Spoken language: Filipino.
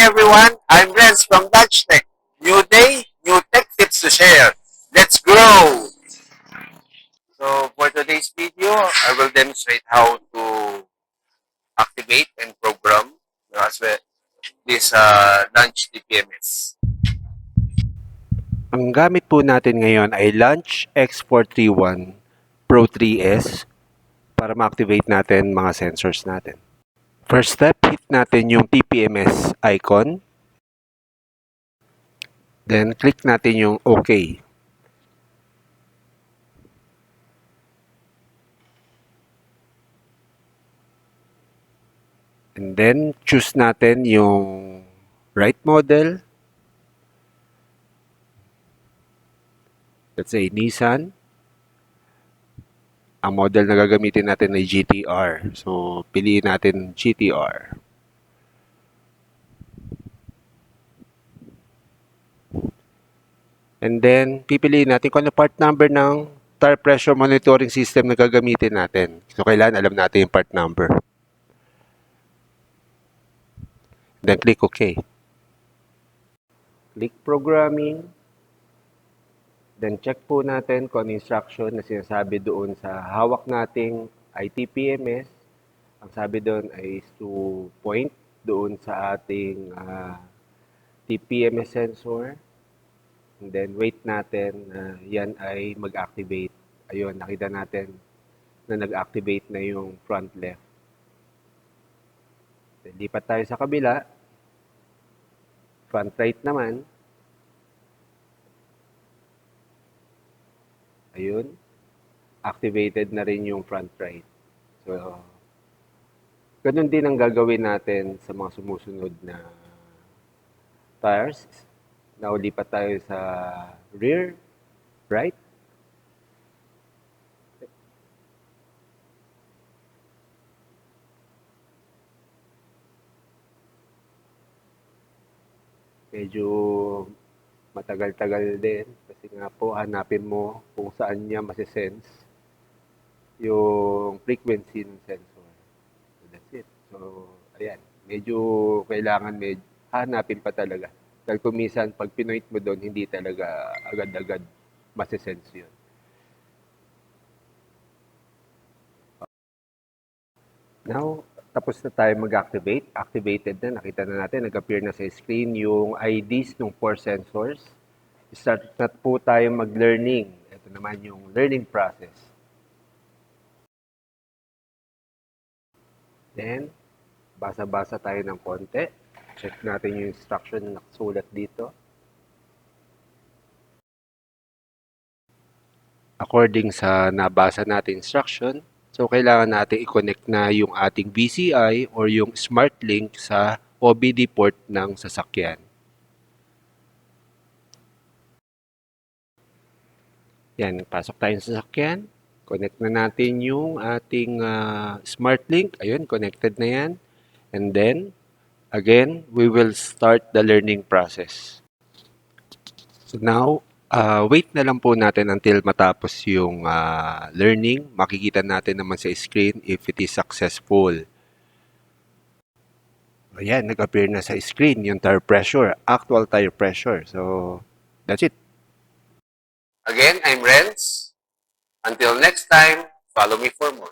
everyone, I'm Renz from Dutch Tech. New day, new tech tips to share. Let's grow! So for today's video, I will demonstrate how to activate and program as well this Launch DPMS. Ang gamit po natin ngayon ay Launch X431 Pro 3S para ma-activate natin mga sensors natin. First step, hit natin yung TPMS icon. Then, click natin yung OK. And then, choose natin yung right model. Let's say Nissan. Ang model na gagamitin natin ay GTR. So, piliin natin GTR. And then, pipiliin natin kung ano part number ng tire pressure monitoring system na gagamitin natin. So, kailangan alam natin yung part number. Then, click OK. Click Programming. Then, check po natin kung ano instruction na sinasabi doon sa hawak nating ITPMS. Ang sabi doon ay to point doon sa ating TPMS sensor. And then, wait natin na yan ay mag-activate. Ayun, nakita natin na nag-activate na yung front left. Then, lipat tayo sa kabila. Front right naman. Ayun. Activated na rin yung front right. So, ganun din ang gagawin natin sa mga sumusunod na tires. Naulipat tayo sa rear, right. Medyo matagal-tagal din kasi nga po hanapin mo kung saan niya masisense yung frequency ng sensor. So that's it. So, ayan. Medyo kailangan hanapin pa talaga. Dahil kung minsan, pag pinoint mo doon, hindi talaga agad-agad masisense yun. Now, tapos na tayo mag-activate. Activated na. Nakita na natin, nag-appear na sa screen yung IDs ng 4 sensors. Start na po tayo mag-learning. Ito naman yung learning process. Then, basa-basa tayo ng konti. Check natin yung instruction na nakasulat dito. According sa nabasa natin instruction, so kailangan natin i-connect na yung ating VCI or yung Smart Link sa OBD port ng sasakyan. Yan, pasok tayo sa sasakyan. Connect na natin yung ating Smart Link. Ayun, connected na yan. And then, again, we will start the learning process. So now, wait na lang po natin until matapos yung learning. Makikita natin naman sa screen if it is successful. Ayan, nag-appear na sa screen yung tire pressure, actual tire pressure. So, that's it. Again, I'm Renz. Until next time, follow me for more.